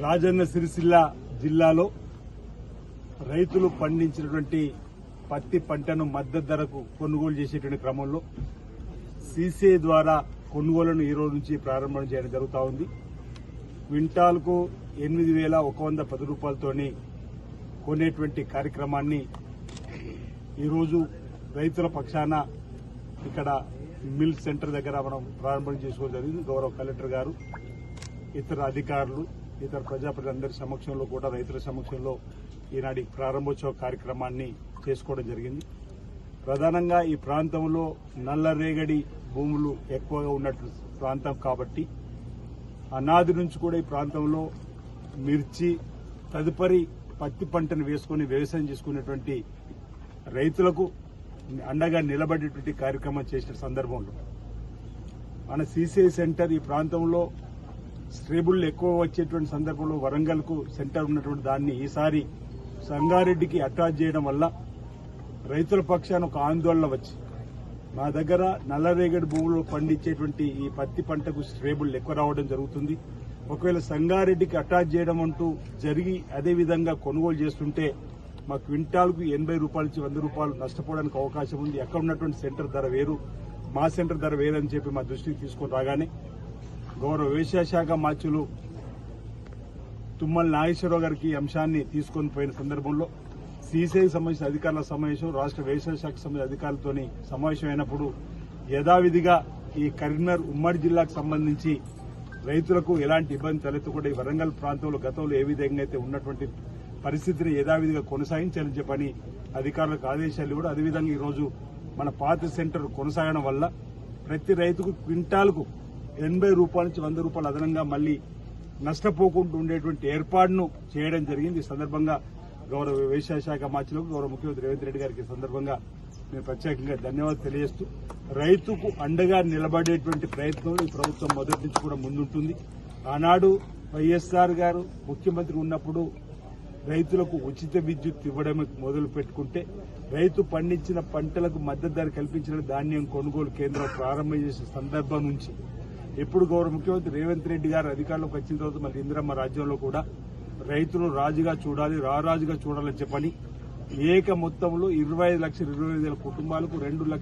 రాజన్న సిరిసిల్ల జిల్లాలో రైతులు పండించినటువంటి పత్తి పంటను మద్దతు ధరకు కొనుగోలు చేసేటువంటి క్రమంలో సీసీఐ ద్వారా కొనుగోలును ఈ రోజు నుంచి ప్రారంభం చేయడం జరుగుతూ ఉంది. క్వింటాల్కు 8,110 రూపాయలతోని కొనేటువంటి కార్యక్రమాన్ని ఈరోజు రైతుల పక్షాన ఇక్కడ మిల్ సెంటర్ దగ్గర మనం ప్రారంభం చేసుకోవడం జరిగింది. గౌరవ కలెక్టర్ గారు, ఇతర అధికారులు, ఇతర ప్రజాప్రతినిధులందరి సమక్షంలో కూడా రైతుల సమక్షంలో ఈనాటి ప్రారంభోత్సవ కార్యక్రమాన్ని చేసుకోవడం జరిగింది. ప్రధానంగా ఈ ప్రాంతంలో నల్లరేగడి భూములు ఎక్కువగా ఉన్నట్టు ప్రాంతం కాబట్టి అనాది నుంచి కూడా ఈ ప్రాంతంలో మిర్చి తదుపరి పత్తి పంటను వేసుకుని వ్యవసాయం చేసుకునేటువంటి రైతులకు అండగా నిలబడేటువంటి కార్యక్రమం చేసిన సందర్భంలో మన సీసీఐ సెంటర్ ఈ ప్రాంతంలో స్ట్రేబుల్ ఎక్కువ వచ్చేటువంటి సందర్భంలో వరంగల్ కు సెంటర్ ఉన్నటువంటి దాన్ని ఈసారి సంగారెడ్డికి అటాచ్ చేయడం వల్ల రైతుల పక్షాన ఒక ఆందోళన వచ్చి మా దగ్గర నల్లరేగడి భూములు పండించేటువంటి ఈ పత్తి పంటకు స్ట్రేబుల్ ఎక్కువ రావడం జరుగుతుంది. ఒకవేళ సంగారెడ్డికి అటాచ్ చేయడం అంటూ జరిగి అదేవిధంగా కొనుగోలు చేస్తుంటే మా క్వింటాల్కు 80 రూపాయల నుంచి 100 రూపాయలు నష్టపోవడానికి అవకాశం ఉంది. ఎక్కడ ఉన్నటువంటి సెంటర్ ధర వేరు, మా సెంటర్ ధర వేరని చెప్పి మా దృష్టికి తీసుకొని రాగానే గౌరవ వ్యవసాయ శాఖ మంత్రులు తుమ్మల నాగేశ్వరరావు గారికి ఈ అంశాన్ని తీసుకొని పోయిన సందర్భంలో సీసీఐకి సంబంధించిన అధికారుల సమావేశం, రాష్ట్ర వ్యవసాయ శాఖకు సంబంధించిన అధికారులతో సమావేశం అయినప్పుడు యథావిధిగా ఈ కరీంనగర్ ఉమ్మడి జిల్లాకు సంబంధించి రైతులకు ఎలాంటి ఇబ్బంది తలెత్తకుండా ఈ వరంగల్ ప్రాంతంలో గతంలో ఏ విధంగా అయితే ఉన్నటువంటి పరిస్థితిని యథావిధిగా కొనసాగించాలని చెప్పని అధికారులకు ఆదేశాలు కూడా అదేవిధంగా ఈరోజు మన పాత సెంటర్ కొనసాగడం వల్ల ప్రతి రైతుకు క్వింటాల్కు 80 రూపాయల నుంచి 100 రూపాయలు అదనంగా మళ్లీ నష్టపోకుండా ఉండేటువంటి ఏర్పాటును చేయడం జరిగింది. ఈ సందర్భంగా గౌరవ వ్యవసాయ శాఖ మంత్రులకు, గౌరవ ముఖ్యమంత్రి రేవంత్ రెడ్డి గారికి ఈ సందర్భంగా నేను ప్రత్యేకంగా ధన్యవాదాలు తెలియజేస్తూ రైతుకు అండగా నిలబడేటువంటి ప్రయత్నంలో ఈ ప్రభుత్వం మొదటి నుంచి కూడా ముందుంటుంది. ఆనాడు వైఎస్ఆర్ గారు ముఖ్యమంత్రి ఉన్నప్పుడు రైతులకు ఉచిత విద్యుత్ ఇవ్వడం మొదలు పెట్టుకుంటే రైతు పండించిన పంటలకు మద్దతు ధర కల్పించిన ధాన్యం కొనుగోలు కేంద్రం ప్రారంభం చేసిన సందర్భం నుంచి ఎప్పుడు గౌరవ ముఖ్యమంత్రి రేవంత్ రెడ్డి గారు అధికారంలోకి వచ్చిన తర్వాత మళ్ళీ ఇందిరమ్మ రాజ్యంలో కూడా రైతులు రాజుగా చూడాలి, రారాజుగా చూడాలని చెప్పని ఏక మొత్తంలో 25,20,000 కుటుంబాలకు 2 లక్షల